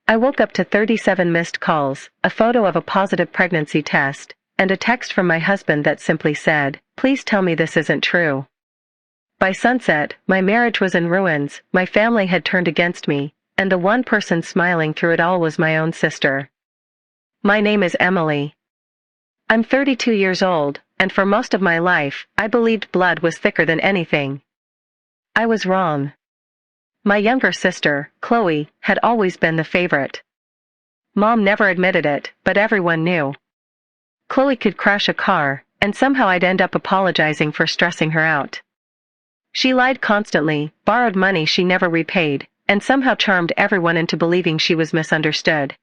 I woke up to 37 missed calls, a photo of a positive pregnancy test, and a text from my husband that simply said, "Please tell me this isn't true." By sunset, my marriage was in ruins, my family had turned against me, and the one person smiling through it all was my own sister. My name is Emily. I'm 32 years old, and for most of my life, I believed blood was thicker than anything. I was wrong. My younger sister, Chloe, had always been the favorite. Mom never admitted it, but everyone knew. Chloe could crash a car, and somehow I'd end up apologizing for stressing her out. She lied constantly, borrowed money she never repaid, and somehow charmed everyone into believing she was misunderstood.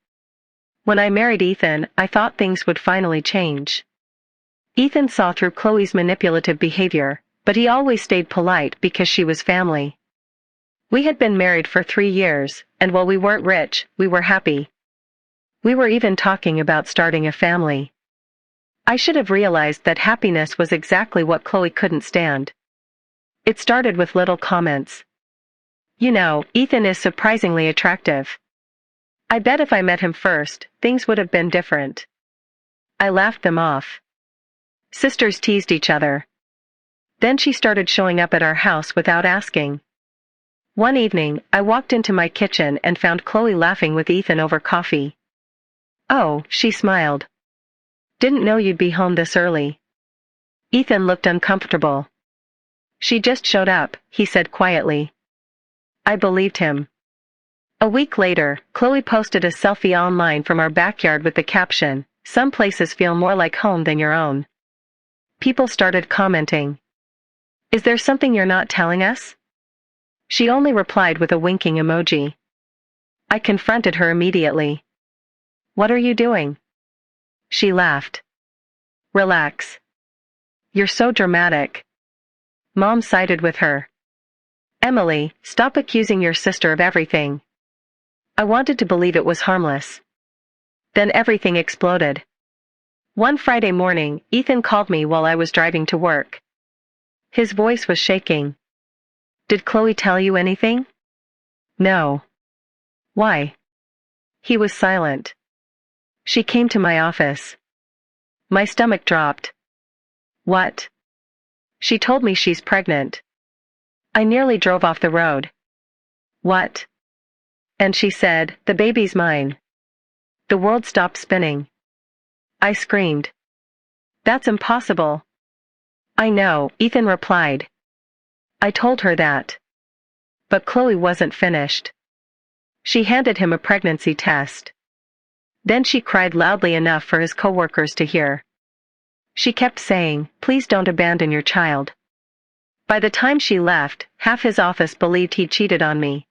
When I married Ethan, I thought things would finally change. Ethan saw through Chloe's manipulative behavior, but he always stayed polite because she was family. We had been married for 3 years, and while we weren't rich, we were happy. We were even talking about starting a family. I should have realized that happiness was exactly what Chloe couldn't stand. It started with little comments. "You know, Ethan is surprisingly attractive. I bet if I met him first, things would have been different." I laughed them off. Sisters teased each other. Then she started showing up at our house without asking. One evening, I walked into my kitchen and found Chloe laughing with Ethan over coffee. "Oh," she smiled. "Didn't know you'd be home this early." Ethan looked uncomfortable. "She just showed up," he said quietly. I believed him. A week later, Chloe posted a selfie online from our backyard with the caption, "Some places feel more like home than your own." People started commenting. "Is there something you're not telling us?" She only replied with a winking emoji. I confronted her immediately. "What are you doing?" She laughed. "Relax. You're so dramatic." Mom sided with her. "Emily, stop accusing your sister of everything." I wanted to believe it was harmless. Then everything exploded. One Friday morning, Ethan called me while I was driving to work. His voice was shaking. "Did Chloe tell you anything?" "No." "Why?" He was silent. "She came to my office." My stomach dropped. "What?" "She told me she's pregnant." I nearly drove off the road. "What?" And she said, "The baby's mine." The world stopped spinning. I screamed. "That's impossible." "I know," Ethan replied. I told her that. But Chloe wasn't finished. She handed him a pregnancy test. Then she cried loudly enough for his coworkers to hear. She kept saying, "Please don't abandon your child." By the time she left, half his office believed he'd cheated on me.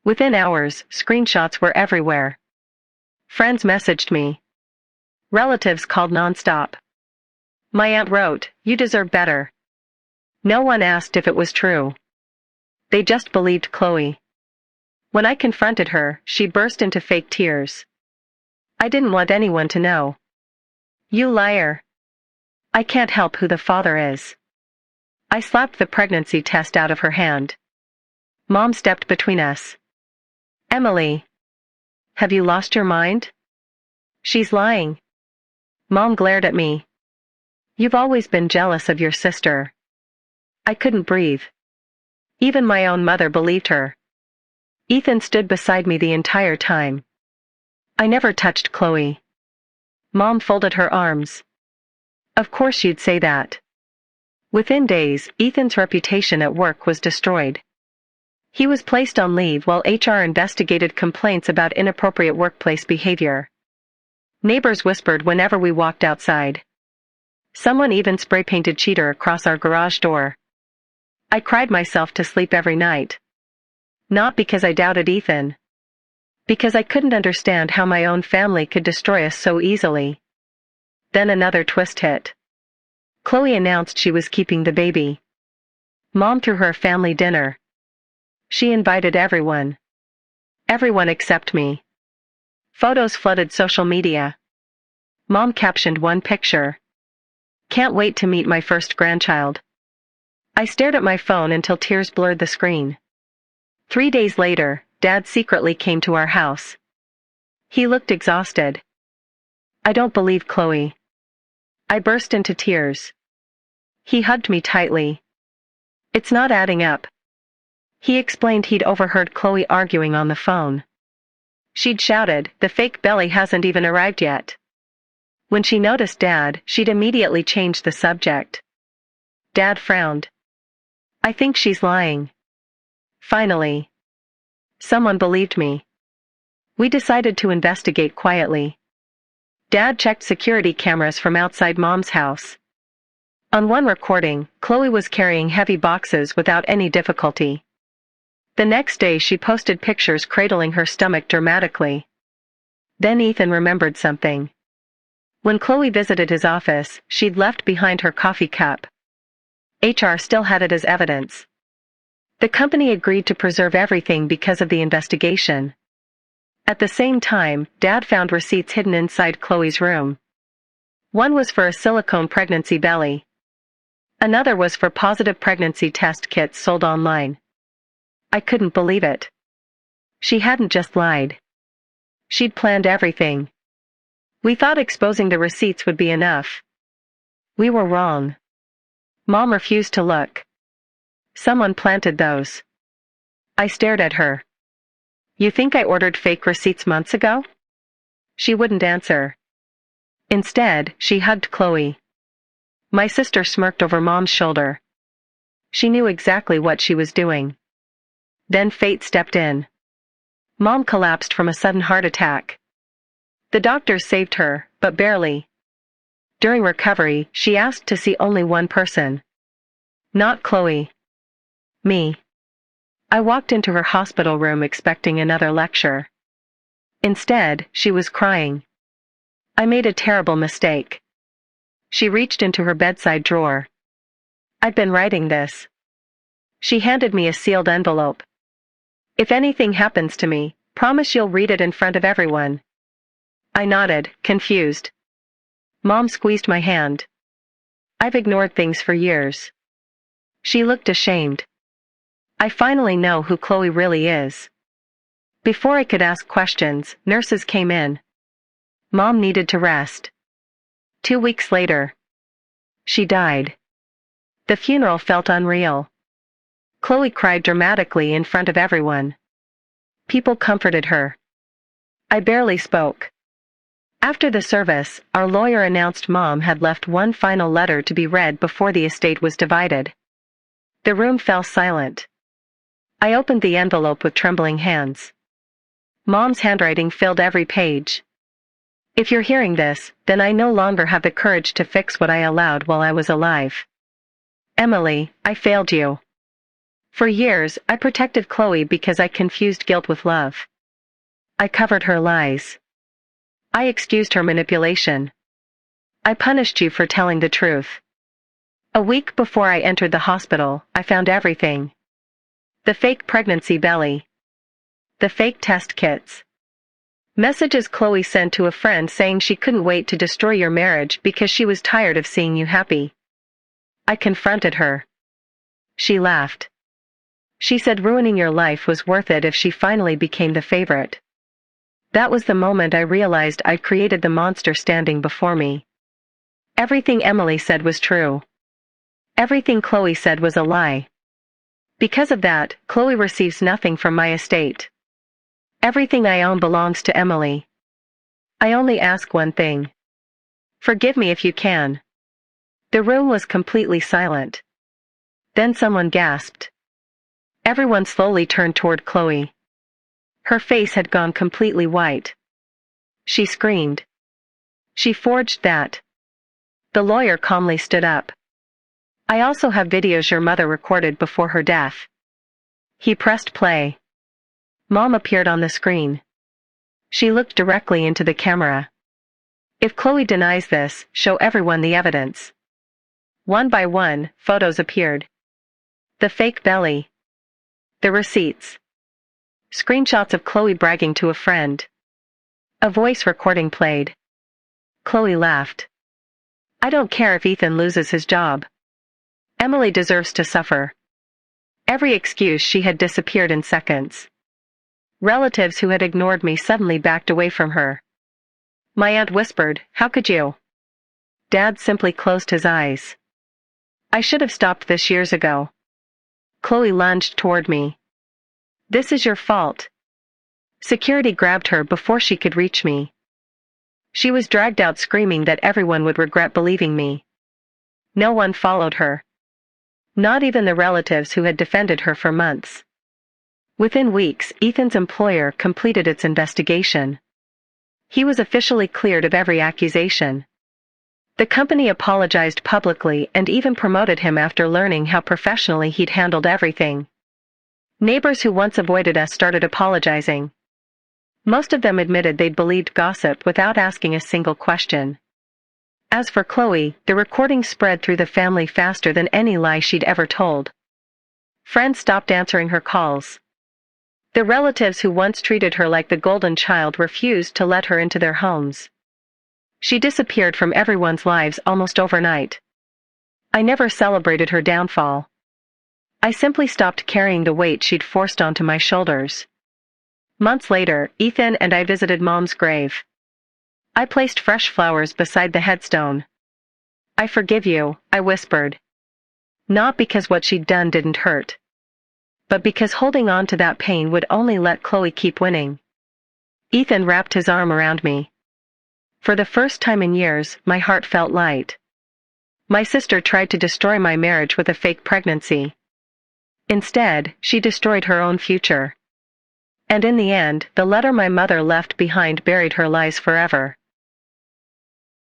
Within hours, screenshots were everywhere. Friends messaged me. Relatives called nonstop. My aunt wrote, "You deserve better." No one asked if it was true. They just believed Chloe. When I confronted her, she burst into fake tears. I didn't want anyone to know. "You liar. I can't help who the father is." I slapped the pregnancy test out of her hand. Mom stepped between us. "Emily. Have you lost your mind?" "She's lying." Mom glared at me. "You've always been jealous of your sister." I couldn't breathe. Even my own mother believed her. Ethan stood beside me the entire time. I never touched Chloe. Mom folded her arms. "Of course you'd say that." Within days, Ethan's reputation at work was destroyed. He was placed on leave while HR investigated complaints about inappropriate workplace behavior. Neighbors whispered whenever we walked outside. Someone even spray-painted "cheater" across our garage door. I cried myself to sleep every night. Not because I doubted Ethan. Because I couldn't understand how my own family could destroy us so easily. Then another twist hit. Chloe announced she was keeping the baby. Mom threw her a family dinner. She invited everyone. Everyone except me. Photos flooded social media. Mom captioned one picture. "Can't wait to meet my first grandchild." I stared at my phone until tears blurred the screen. 3 days later, Dad secretly came to our house. He looked exhausted. I don't believe Chloe. I burst into tears. He hugged me tightly. It's not adding up. He explained he'd overheard Chloe arguing on the phone. She'd shouted, "The fake belly hasn't even arrived yet." When she noticed Dad, she'd immediately changed the subject. Dad frowned. I think she's lying. Finally. Someone believed me. We decided to investigate quietly. Dad checked security cameras from outside Mom's house. On one recording, Chloe was carrying heavy boxes without any difficulty. The next day she posted pictures cradling her stomach dramatically. Then Ethan remembered something. When Chloe visited his office, she'd left behind her coffee cup. HR still had it as evidence. The company agreed to preserve everything because of the investigation. At the same time, Dad found receipts hidden inside Chloe's room. One was for a silicone pregnancy belly. Another was for positive pregnancy test kits sold online. I couldn't believe it. She hadn't just lied. She'd planned everything. We thought exposing the receipts would be enough. We were wrong. Mom refused to look. Someone planted those. I stared at her. You think I ordered fake receipts months ago? She wouldn't answer. Instead, she hugged Chloe. My sister smirked over Mom's shoulder. She knew exactly what she was doing. Then fate stepped in. Mom collapsed from a sudden heart attack. The doctors saved her, but barely. During recovery, she asked to see only one person. Not Chloe. Me. I walked into her hospital room expecting another lecture. Instead, she was crying. I made a terrible mistake. She reached into her bedside drawer. I've been writing this. She handed me a sealed envelope. If anything happens to me, promise you'll read it in front of everyone. I nodded, confused. Mom squeezed my hand. I've ignored things for years. She looked ashamed. I finally know who Chloe really is. Before I could ask questions, nurses came in. Mom needed to rest. 2 weeks later. She died. The funeral felt unreal. Chloe cried dramatically in front of everyone. People comforted her. I barely spoke. After the service, our lawyer announced Mom had left one final letter to be read before the estate was divided. The room fell silent. I opened the envelope with trembling hands. Mom's handwriting filled every page. If you're hearing this, then I no longer have the courage to fix what I allowed while I was alive. Emily, I failed you. For years, I protected Chloe because I confused guilt with love. I covered her lies. I excused her manipulation. I punished you for telling the truth. A week before I entered the hospital, I found everything. The fake pregnancy belly. The fake test kits. Messages Chloe sent to a friend saying she couldn't wait to destroy your marriage because she was tired of seeing you happy. I confronted her. She laughed. She said ruining your life was worth it if she finally became the favorite. That was the moment I realized I'd created the monster standing before me. Everything Emily said was true. Everything Chloe said was a lie. Because of that, Chloe receives nothing from my estate. Everything I own belongs to Emily. I only ask one thing. Forgive me if you can. The room was completely silent. Then someone gasped. Everyone slowly turned toward Chloe. Her face had gone completely white. She screamed. She forged that. The lawyer calmly stood up. I also have videos your mother recorded before her death. He pressed play. Mom appeared on the screen. She looked directly into the camera. If Chloe denies this, show everyone the evidence. One by one, photos appeared. The fake belly. The receipts. Screenshots of Chloe bragging to a friend. A voice recording played. Chloe laughed. I don't care if Ethan loses his job. Emily deserves to suffer. Every excuse she had disappeared in seconds. Relatives who had ignored me suddenly backed away from her. My aunt whispered, "How could you?" Dad simply closed his eyes. "I should have stopped this years ago." Chloe lunged toward me. "This is your fault." Security grabbed her before she could reach me. She was dragged out screaming that everyone would regret believing me. No one followed her. Not even the relatives who had defended her for months. Within weeks, Ethan's employer completed its investigation. He was officially cleared of every accusation. The company apologized publicly and even promoted him after learning how professionally he'd handled everything. Neighbors who once avoided us started apologizing. Most of them admitted they'd believed gossip without asking a single question. As for Chloe, the recording spread through the family faster than any lie she'd ever told. Friends stopped answering her calls. The relatives who once treated her like the golden child refused to let her into their homes. She disappeared from everyone's lives almost overnight. I never celebrated her downfall. I simply stopped carrying the weight she'd forced onto my shoulders. Months later, Ethan and I visited Mom's grave. I placed fresh flowers beside the headstone. "I forgive you," I whispered. Not because what she'd done didn't hurt, but because holding on to that pain would only let Chloe keep winning. Ethan wrapped his arm around me. For the first time in years, my heart felt light. My sister tried to destroy my marriage with a fake pregnancy. Instead, she destroyed her own future. And in the end, the letter my mother left behind buried her lies forever.